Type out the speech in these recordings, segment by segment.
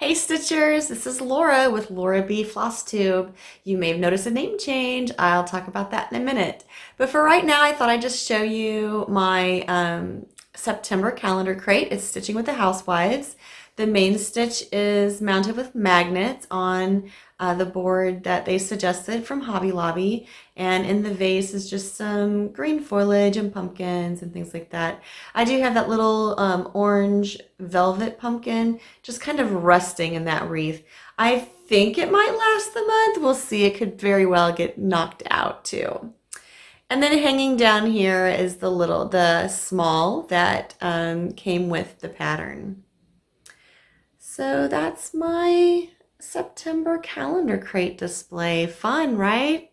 Hey Stitchers, this is Laura with Laura B. Flosstube. You may have noticed a name change. I'll talk about that in a minute. But for right now, I thought I'd just show you my September calendar crate. It's stitching with the Housewives. The main stitch is mounted with magnets on the board that they suggested from Hobby Lobby. And in the vase is just some green foliage and pumpkins and things like that. I do have that little orange velvet pumpkin just kind of resting in that wreath. I think it might last the month. We'll see. It could very well get knocked out too. And then hanging down here is the small that came with the pattern. So that's my September calendar crate display. Fun, right?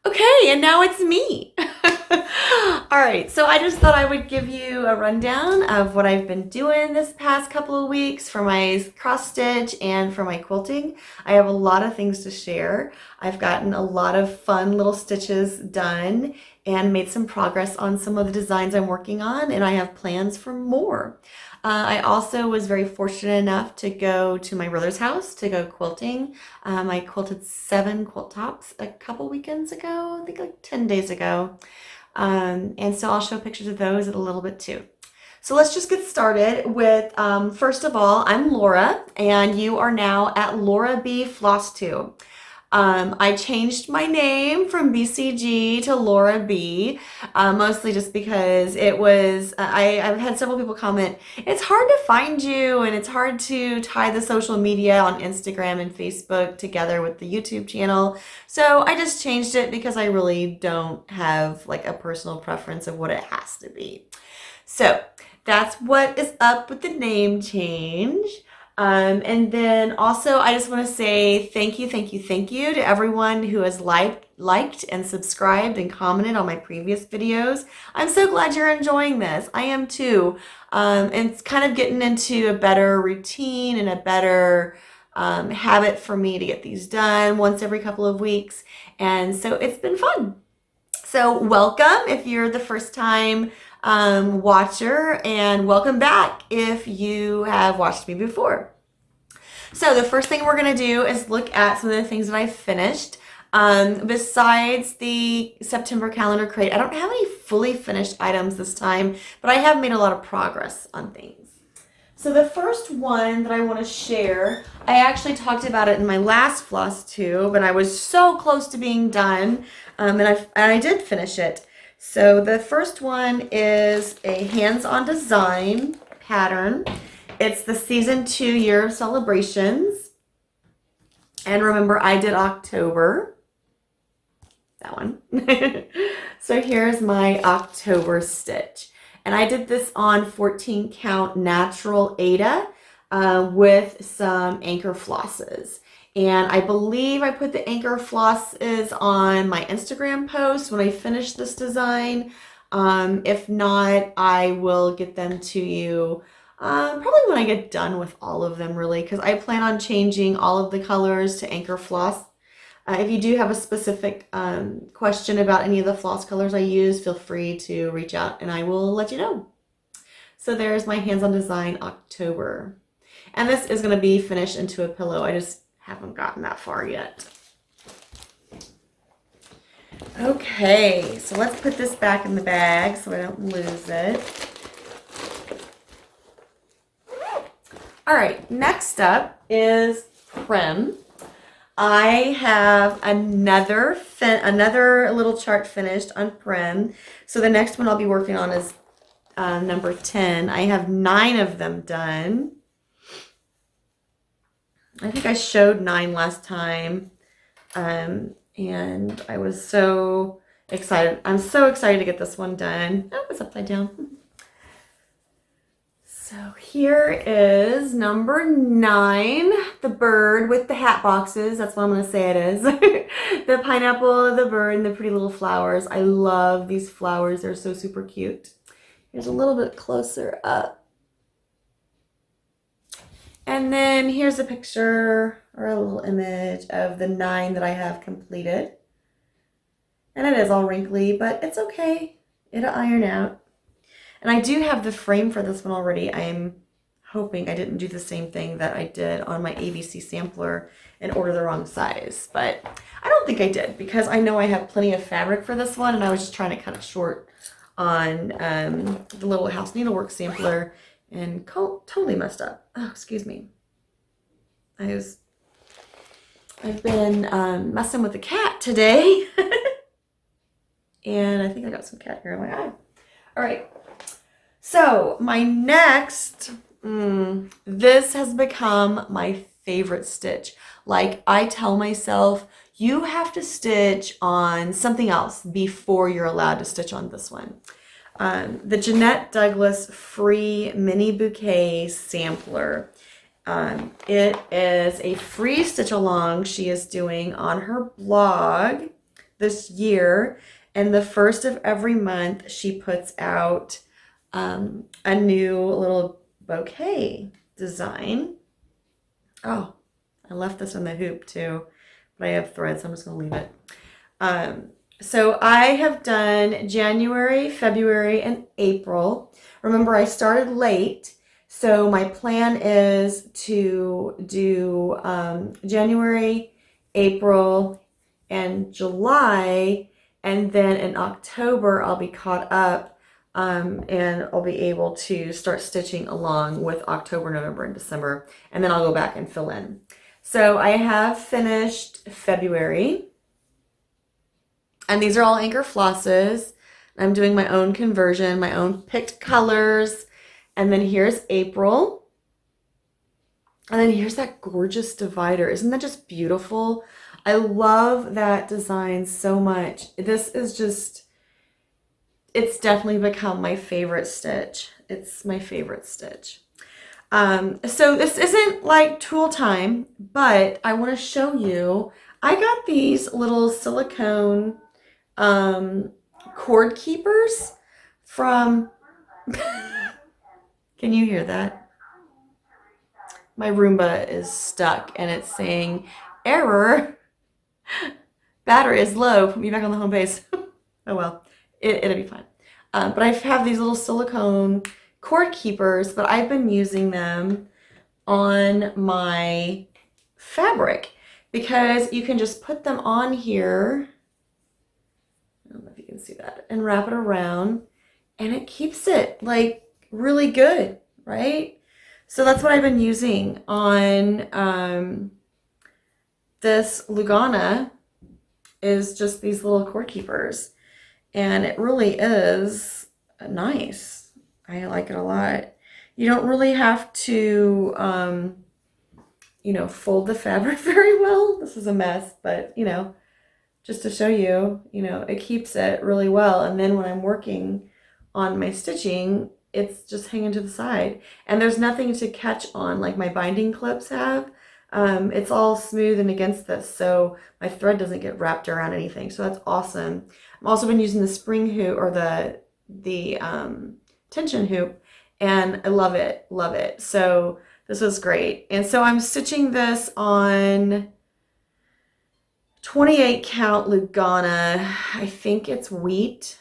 Okay, and now it's me. All right, so I just thought I would give you a rundown of what I've been doing this past couple of weeks for my cross stitch and for my quilting. I have a lot of things to share. I've gotten a lot of fun little stitches done and made some progress on some of the designs I'm working on, and I have plans for more. I also was very fortunate enough to go to my brother's house to go quilting. I quilted 7 quilt tops a couple weekends ago, I think like 10 days ago. And so I'll show pictures of those in a little bit too. So let's just get started with, first of all, I'm Laura, and you are now at Laura B. Flosstube. I changed my name from BCG to Laura B, mostly just because it was, I've had several people comment, it's hard to find you and it's hard to tie the social media on Instagram and Facebook together with the YouTube channel. So I just changed it because I really don't have like a personal preference of what it has to be. So that's what is up with the name change. And then also I just want to say thank you to everyone who has liked and subscribed and commented on my previous videos. I'm so glad you're enjoying this. I am too. And it's kind of getting into a better routine and a better habit for me to get these done once every couple of weeks. And so it's been fun. So welcome if you're the first time watcher, and welcome back if you have watched me before. So the first thing we're going to do is look at some of the things that I finished. Besides the September calendar crate, I don't have any fully finished items this time, but I have made a lot of progress on things. So the first one that I want to share, I actually talked about it in my last Flosstube, and I was so close to being done, and I did finish it. So the first one is a hands-on design pattern. It's the season 2 year celebrations. And remember, I did October. That one. So here's my October stitch. And I did this on 14 count natural aida with some anchor flosses. And I believe I put the anchor flosses on my Instagram post when I finish this design. If not, I will get them to you probably when I get done with all of them, really, because I plan on changing all of the colors to anchor floss. If you do have a specific question about any of the floss colors I use, feel free to reach out and I will let you know. So there's my hands-on design October. And this is going to be finished into a pillow. I just haven't gotten that far yet. Okay, so let's put this back in the bag so I don't lose it. All right, next up is Prim. I have another little chart finished on Prim. So the next one I'll be working on is number 10. I have 9 of them done. I think I showed 9 last time, and I was so excited. I'm so excited to get this one done. Oh, it's upside down. So here is number 9, the bird with the hat boxes. That's what I'm going to say it is. The pineapple, the bird, and the pretty little flowers. I love these flowers. They're so super cute. Here's a little bit closer up. And then here's a picture or a little image of the 9 that I have completed. And it is all wrinkly, but it's okay. It'll iron out. And I do have the frame for this one already. I'm hoping I didn't do the same thing that I did on my ABC sampler and order the wrong size. But I don't think I did, because I know I have plenty of fabric for this one, and I was just trying to cut it short on the little House Needlework sampler and totally messed up. Oh, excuse me. I've been messing with the cat today. And I think I got some cat hair in my eye. All right. So my next, this has become my favorite stitch. Like, I tell myself, you have to stitch on something else before you're allowed to stitch on this one. The Jeanette Douglas Free Mini Bouquet Sampler. It is a free stitch along she is doing on her blog this year. And the first of every month, she puts out a new little bouquet design. Oh, I left this in the hoop too, but I have threads, so I'm just going to leave it. So I have done January, February, and April. Remember, I started late, so my plan is to do January, April, and July, and then in October I'll be caught up, and I'll be able to start stitching along with October, November, and December, and then I'll go back and fill in. So I have finished February, and these are all anchor flosses. I'm doing my own conversion, my own picked colors. And then here's April. And then here's that gorgeous divider. Isn't that just beautiful? I love that design so much. This is just, it's definitely become my favorite stitch. It's my favorite stitch. So this isn't like tool time, but I want to show you, I got these little silicone cord keepers from, can you hear that? My Roomba is stuck and it's saying, error, battery is low, put me back on the home base. Oh well, it'll be fine. But I have these little silicone cord keepers, but I've been using them on my fabric because you can just put them on here. I don't know if you can see that, and wrap it around, and it keeps it like really good, right? So that's what I've been using on this Lugana, is just these little cord keepers, and it really is nice. I like it a lot. You don't really have to, you know, fold the fabric very well. This is a mess, but, you know, just to show you, you know, it keeps it really well. And then when I'm working on my stitching, it's just hanging to the side. And there's nothing to catch on like my binding clips have. It's all smooth and against this, so my thread doesn't get wrapped around anything. So that's awesome. I've also been using the spring hoop, or the tension hoop, and I love it, love it. So this was great. And so I'm stitching this on 28 count Lugana. I think it's wheat.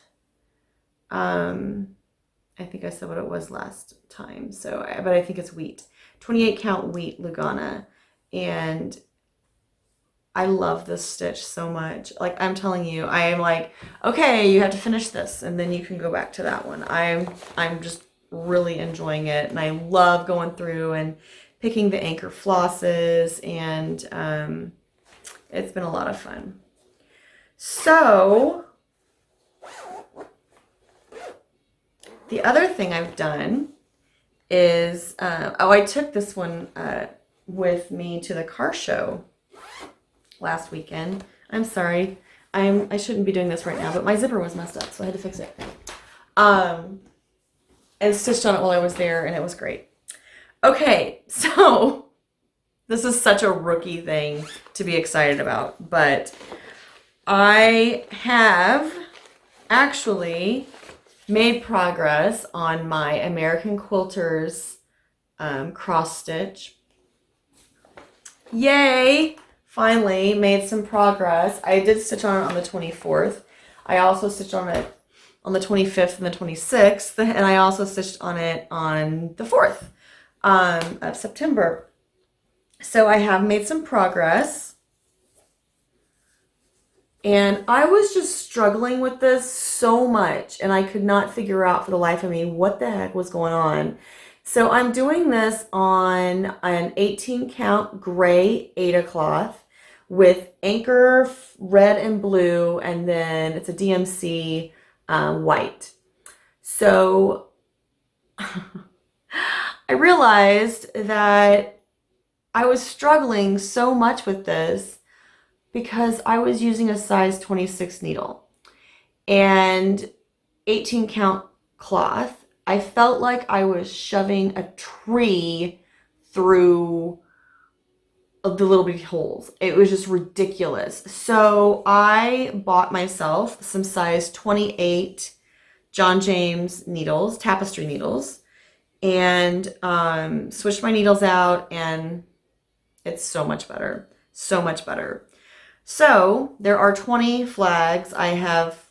I think I said what it was last time, so but I think it's wheat. 28 count wheat Lugana, and I love this stitch so much. Like, I'm telling you, I am like, okay, you have to finish this and then you can go back to that one. I'm just really enjoying it, and I love going through and picking the anchor flosses, and it's been a lot of fun. So the other thing I've done is, I took this one with me to the car show last weekend. I'm sorry. I shouldn't be doing this right now, but my zipper was messed up, so I had to fix it. And stitched on it while I was there, and it was great. Okay, so this is such a rookie thing to be excited about, but I have actually made progress on my American Quilters cross stitch. Yay! Finally made some progress. I did stitch on it on the 24th. I also stitched on it on the 25th and the 26th, and I also stitched on it on the 4th. of September. So I have made some progress. And I was just struggling with this so much, and I could not figure out for the life of me what the heck was going on. So I'm doing this on an 18 count gray Aida cloth with anchor red and blue, and then it's a DMC white. So I realized that I was struggling so much with this because I was using a size 26 needle and 18 count cloth. I felt like I was shoving a tree through the little bitty holes. It was just ridiculous. So I bought myself some size 28 John James needles, tapestry needles, and switched my needles out, and it's so much better. So much better. So there are 20 flags. I have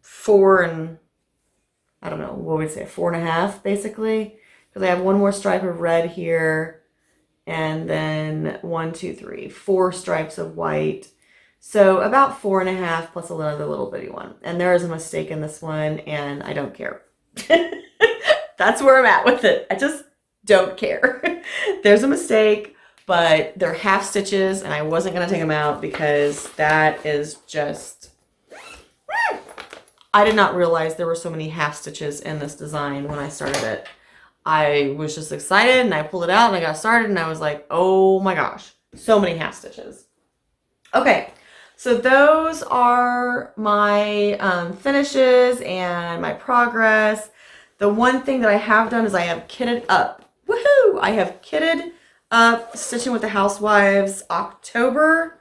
4 and, I don't know, what would we say, 4.5 basically, because I have one more stripe of red here, and then 1, 2, 3, 4 stripes of white. So about 4.5 plus another little bitty one. And there is a mistake in this one, and I don't care. That's where I'm at with it. I just don't care. There's a mistake. But they're half stitches, and I wasn't going to take them out because that is just... I did not realize there were so many half stitches in this design when I started it. I was just excited, and I pulled it out, and I got started, and I was like, oh my gosh, so many half stitches. Okay, so those are my finishes and my progress. The one thing that I have done is I have kitted up. Woohoo! I have kitted up Stitching with the Housewives October.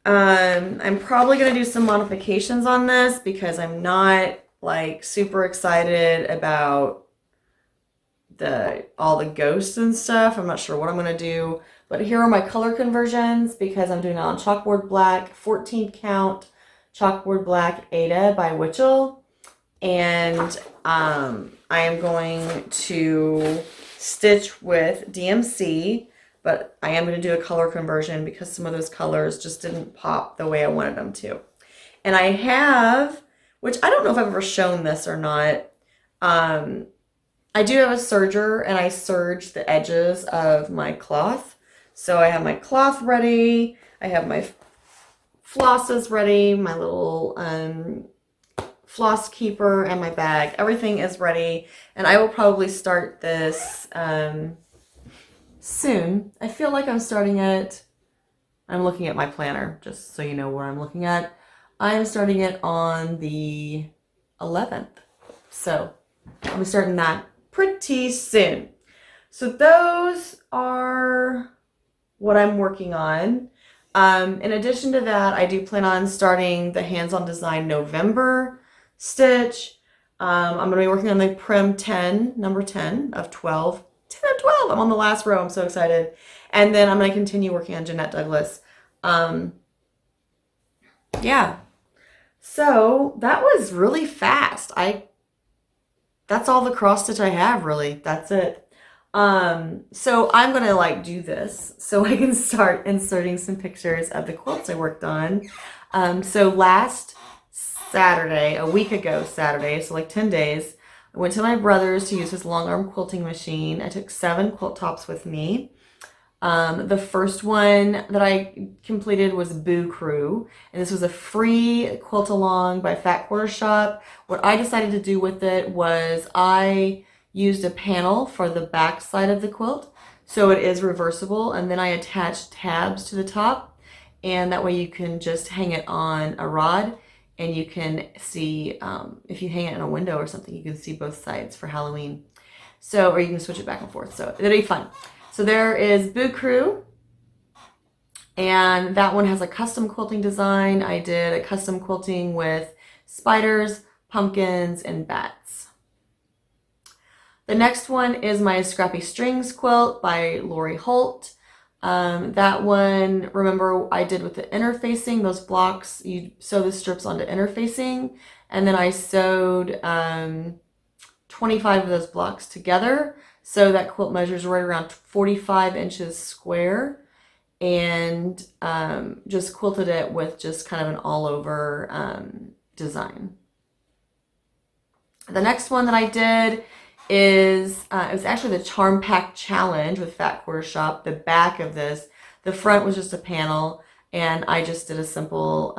I'm probably going to do some modifications on this because I'm not like super excited about all the ghosts and stuff. I'm not sure what I'm going to do, but here are my color conversions because I'm doing it on chalkboard black, 14 count chalkboard black Aida by Wichelt, and I am going to stitch with DMC, but I am going to do a color conversion because some of those colors just didn't pop the way I wanted them to. And I have, which I don't know if I've ever shown this or not, I do have a serger, and I serge the edges of my cloth. So I have my cloth ready, I have my flosses ready, my little floss keeper, and my bag. Everything is ready, and I will probably start this soon. I feel like I'm starting it, I'm looking at my planner just so you know where I'm looking at. I'm starting it on the 11th, so I'll be starting that pretty soon. So those are what I'm working on. In addition to that, I do plan on starting the hands-on design November stitch. I'm going to be working on the Prim 10, number 10 of 12. 10 of 12! I'm on the last row. I'm so excited. And then I'm going to continue working on Jeanette Douglas. Yeah. So that was really fast. That's all the cross stitch I have, really. That's it. So I'm going to like do this so I can start inserting some pictures of the quilts I worked on. So last Saturday, a week ago Saturday, so like 10 days, I went to my brother's to use his long arm quilting machine. I took 7 quilt tops with me. The first one that I completed was Bouquet, and this was a free quilt along by Fat Quarter Shop. What I decided to do with it was I used a panel for the back side of the quilt, so it is reversible, and then I attached tabs to the top, and that way you can just hang it on a rod, and you can see, if you hang it in a window or something, you can see both sides for Halloween. So, or you can switch it back and forth, so it'll be fun. So there is Bouquet, and that one has a custom quilting design. I did a custom quilting with spiders, pumpkins, and bats. The next one is my Scrappy Strings quilt by Holt. That one, remember, I did with the interfacing, those blocks, you sew the strips onto interfacing, and then I sewed 25 of those blocks together. So that quilt measures right around 45 inches square, and just quilted it with just kind of an all over design. The next one that I did is, it was actually the Charm Pack Challenge with Fat Quarter Shop. The back of this, the front was just a panel, and I just did a simple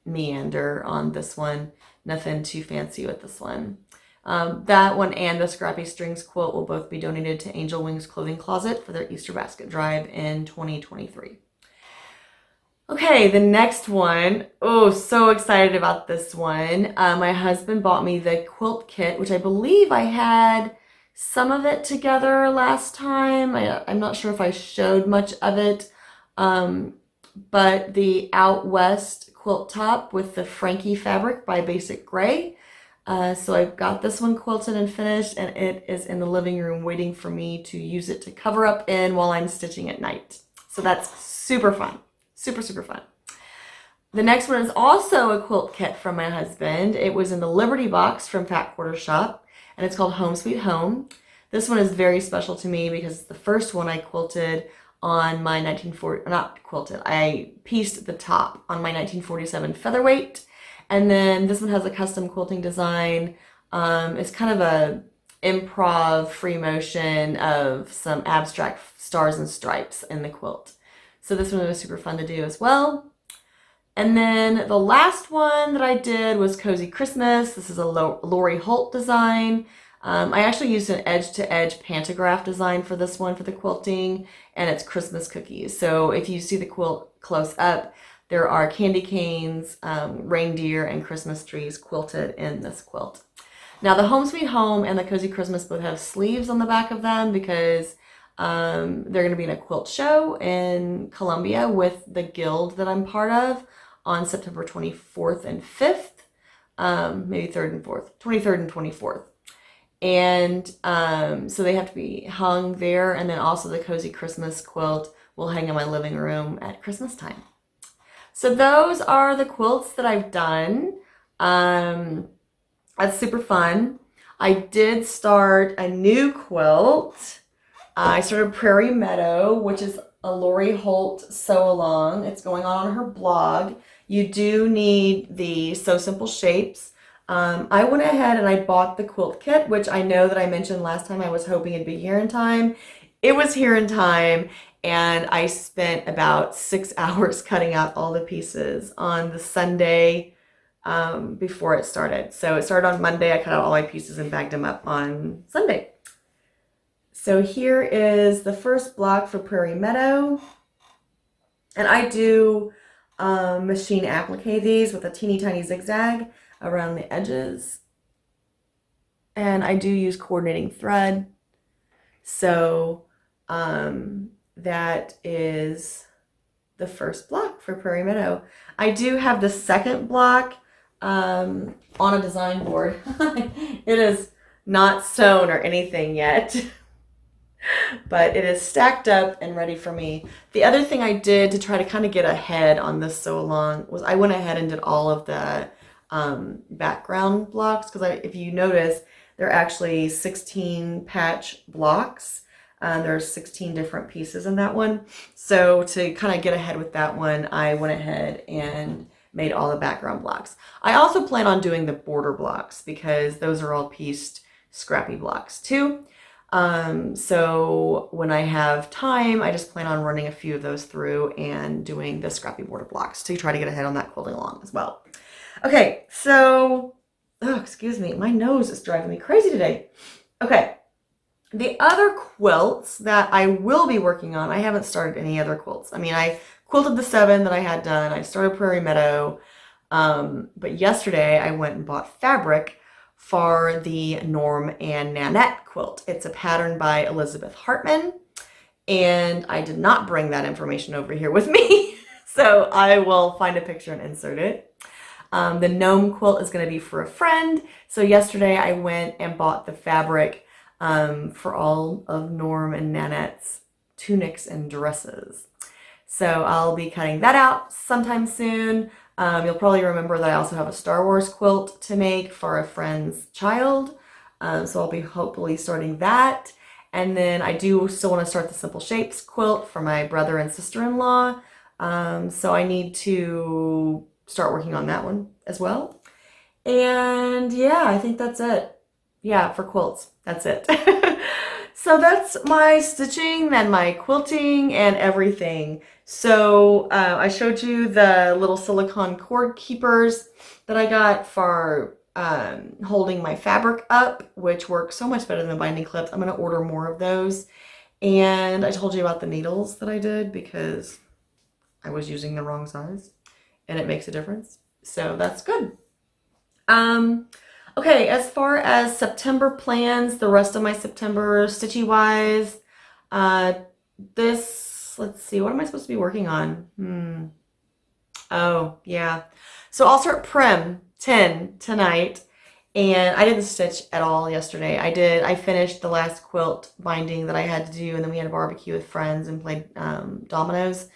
meander on this one. Nothing too fancy with this one. That one and the Scrappy Strings quilt will both be donated to Angel Wings Clothing Closet for their Easter basket drive in 2023. Okay, the next one. Oh, so excited about this one. My husband bought me the quilt kit, which I believe I had some of it together last time. I'm not sure if I showed much of it, but the Out West quilt top with the Frankie fabric by BasicGrey. So I've got this one quilted and finished, and it is in the living room waiting for me to use it to cover up in while I'm stitching at night. So that's super fun. Super, super fun. The next one is also a quilt kit from my husband. It was in the Liberty box from Fat Quarter Shop, and it's called Home Sweet Home. This one is very special to me because it's the first one I quilted on my 1940, not quilted, I pieced the top on my 1947 featherweight. And then this one has a custom quilting design. It's kind of a improv free motion of some abstract stars and stripes in the quilt. So this one was super fun to do as well. And then the last one that I did was Cozy Christmas. This is a Lori Holt design. I actually used an edge-to-edge pantograph design for this one for the quilting, and it's Christmas cookies. So if you see the quilt close up, there are candy canes, reindeer, and Christmas trees quilted in this quilt. Now the Home Sweet Home and the Cozy Christmas both have sleeves on the back of them because they're going to be in a quilt show in Columbia with the guild that I'm part of on September 24th and 5th, maybe 3rd and 4th, 23rd and 24th. And so they have to be hung there, and then also the Cozy Christmas quilt will hang in my living room at Christmas time. So those are the quilts that I've done. That's super fun. I did start a new quilt. I started Prairie Meadow, which is a Lori Holt sew along. It's going on her blog. You do need the Sew Simple shapes. I went ahead and I bought the quilt kit, which I know that I mentioned last time I was hoping it'd be here in time. It was here in time, and I spent about 6 hours cutting out all the pieces on the Sunday before it started. So it started on Monday. I cut out all my pieces and bagged them up on Sunday. So here is the first block for Prairie Meadow. And I do machine applique these with a teeny tiny zigzag around the edges. And I do use coordinating thread. So that is the first block for Prairie Meadow. I do have the second block on a design board. It is not sewn or anything yet, but it is stacked up and ready for me. The other thing I did to try to kind of get ahead on this sew along was I went ahead and did all of the background blocks, because if you notice, they're actually 16 patch blocks. There's 16 different pieces in that one. So to kind of get ahead with that one, I went ahead and made all the background blocks. I also plan on doing the border blocks because those are all pieced Scrappy blocks too. So when I have time, I just plan on running a few of those through and doing the Scrappy border blocks to try to get ahead on that quilting along as well. Okay, so, oh, excuse me, my nose is driving me crazy today. Okay, the other quilts that I will be working on, I haven't started any other quilts. I mean, I quilted the 7 that I had done. I started Prairie Meadow, but yesterday I went and bought fabric for the Norm and Nanette quilt. It's a pattern by Elizabeth Hartman, and I did not bring that information over here with me, so I will find a picture and insert it. The gnome quilt is going to be for a friend. So yesterday I went and bought the fabric for all of Norm and Nanette's tunics and dresses. So I'll be cutting that out sometime soon. You'll probably remember that I also have a Star Wars quilt to make for a friend's child. So I'll be hopefully starting that. And then I do still want to start the Simple Shapes quilt for my brother and sister-in-law. So I need to start working on that one as well. And yeah, I think that's it. Yeah, for quilts, that's it. So that's my stitching and my quilting and everything. So I showed you the little silicone cord keepers that I got for holding my fabric up, which works so much better than binding clips. I'm going to order more of those. And I told you about the needles that I did because I was using the wrong size and it makes a difference. So that's good. Okay, as far as September plans, the rest of my September stitchy wise, let's see, what am I supposed to be working on? Oh, yeah. So I'll start Prim 10 tonight. And I didn't stitch at all yesterday. I finished the last quilt binding that I had to do, and then we had a barbecue with friends and played dominoes.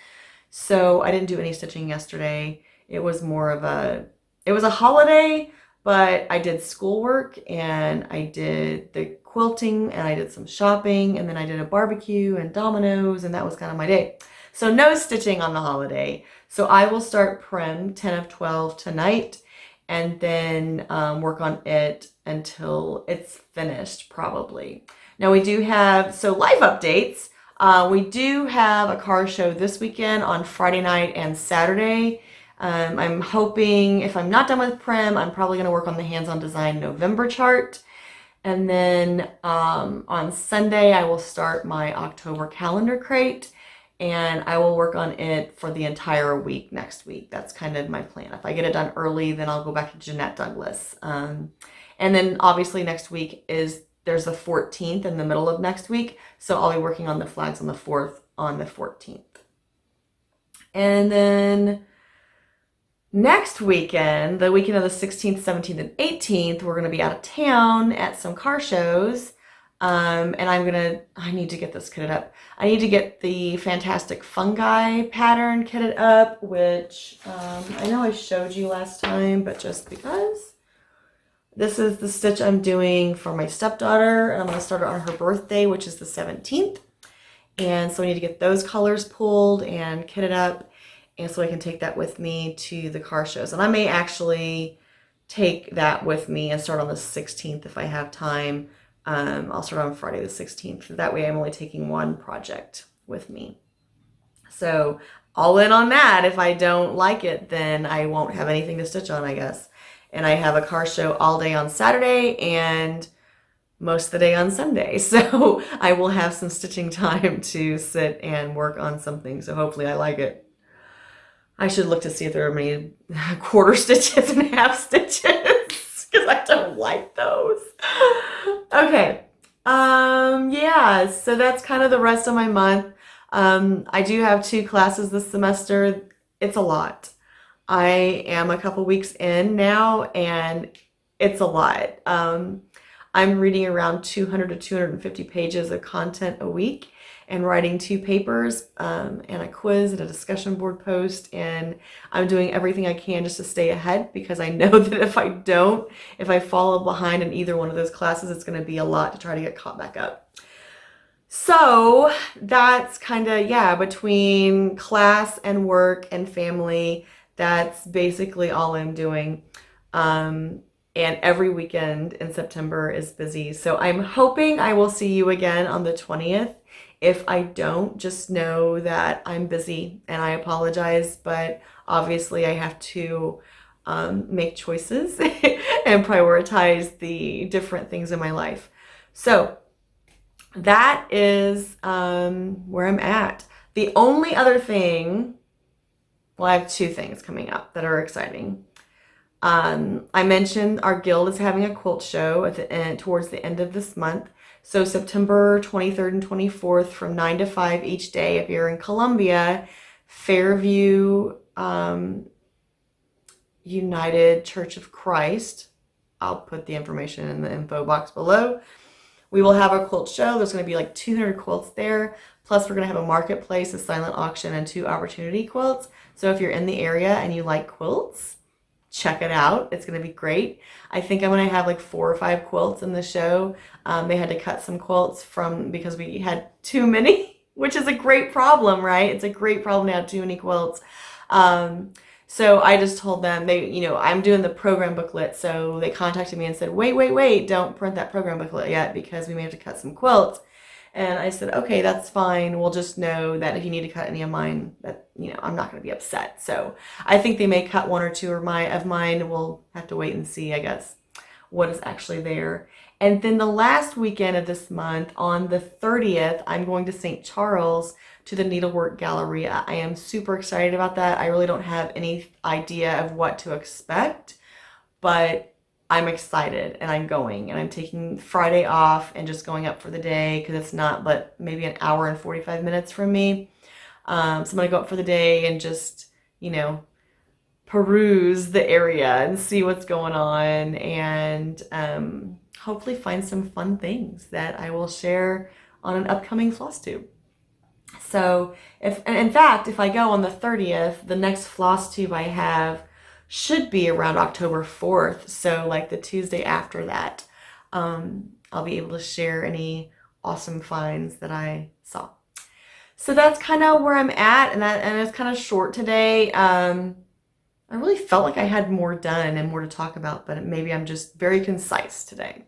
So I didn't do any stitching yesterday. It was a holiday, but I did schoolwork and I did the quilting and I did some shopping and then I did a barbecue and dominoes, and that was kind of my day. So no stitching on the holiday. So I will start Prim 10 of 12 tonight and then work on it until it's finished probably. Now we do have, so live updates. We do have a car show this weekend on Friday night and Saturday. I'm hoping if I'm not done with Prim, I'm probably going to work on the hands-on design November chart. And then on Sunday, I will start my October calendar crate and I will work on it for the entire week next week. That's kind of my plan. If I get it done early, then I'll go back to Jeanette Douglas. And then obviously next week there's the 14th in the middle of next week. So I'll be working on the flags on the 4th on the 14th. And then next weekend, the weekend of the 16th, 17th, and 18th, we're going to be out of town at some car shows. And I need to get this kitted up. I need to get the Fantastic Fungi pattern kitted up, which I know I showed you last time, but just because. This is the stitch I'm doing for my stepdaughter, and I'm going to start it on her birthday, which is the 17th. And so I need to get those colors pulled and kitted up, and so I can take that with me to the car shows. And I may actually take that with me and start on the 16th if I have time. I'll start on Friday the 16th. That way I'm only taking one project with me. So all in on that. If I don't like it, then I won't have anything to stitch on, I guess. And I have a car show all day on Saturday and most of the day on Sunday. So I will have some stitching time to sit and work on something. So hopefully I like it. I should look to see if there are many quarter stitches and half stitches because I don't like those. Okay. Yeah, so that's kind of the rest of my month. I do have 2 classes this semester. It's a lot. I am a couple weeks in now and it's a lot. I'm reading around 200 to 250 pages of content a week and writing 2 papers and a quiz and a discussion board post, and I'm doing everything I can just to stay ahead because I know that if I fall behind in either one of those classes, it's going to be a lot to try to get caught back up. So that's kind of, yeah, between class and work and family, that's basically all I'm doing. And every weekend in September is busy. So I'm hoping I will see you again on the 20th. If I don't, just know that I'm busy and I apologize, but obviously I have to make choices and prioritize the different things in my life. So that is where I'm at. The only other thing, well, I have 2 things coming up that are exciting. I mentioned our guild is having a quilt show towards the end of this month. So September 23rd and 24th from 9 to 5 each day. If you're in Columbia, Fairview United Church of Christ. I'll put the information in the info box below. We will have a quilt show. There's going to be like 200 quilts there. Plus, we're going to have a marketplace, a silent auction, and 2 opportunity quilts. So if you're in the area and you like quilts, check it out. It's going to be great. I think I'm going to have like 4 or 5 quilts in the show. They had to cut some quilts because we had too many, which is a great problem, right? It's a great problem to have too many quilts. So I just told them I'm doing the program booklet. So they contacted me and said, wait, don't print that program booklet yet because we may have to cut some quilts. And I said, okay, that's fine. We'll just know that if you need to cut any of mine, that, I'm not going to be upset. So I think they may cut 1 or 2 of mine. We'll have to wait and see, I guess, what is actually there. And then the last weekend of this month, on the 30th, I'm going to St. Charles to the Needlework Galleria. I am super excited about that. I really don't have any idea of what to expect, but I'm excited and I'm going, and I'm taking Friday off and just going up for the day because it's not but maybe an hour and 45 minutes from me. So I'm going to go up for the day and just, peruse the area and see what's going on, and hopefully find some fun things that I will share on an upcoming Flosstube. So in fact, if I go on the 30th, the next Flosstube I have should be around October 4th. So like the Tuesday after that, I'll be able to share any awesome finds that I saw. So that's kind of where I'm at, and it's kind of short today. I really felt like I had more done and more to talk about, but maybe I'm just very concise today.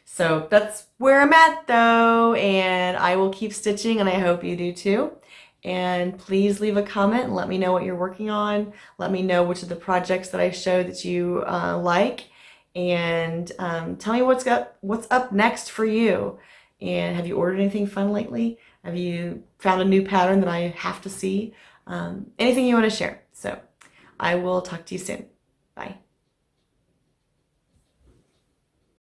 So that's where I'm at though, and I will keep stitching, and I hope you do too. And please leave a comment and let me know what you're working on. Let me know which of the projects that I showed that you like, and tell me what's up next for you. And have you ordered anything fun lately? Have you found a new pattern that I have to see? Anything you want to share. So I will talk to you soon. Bye.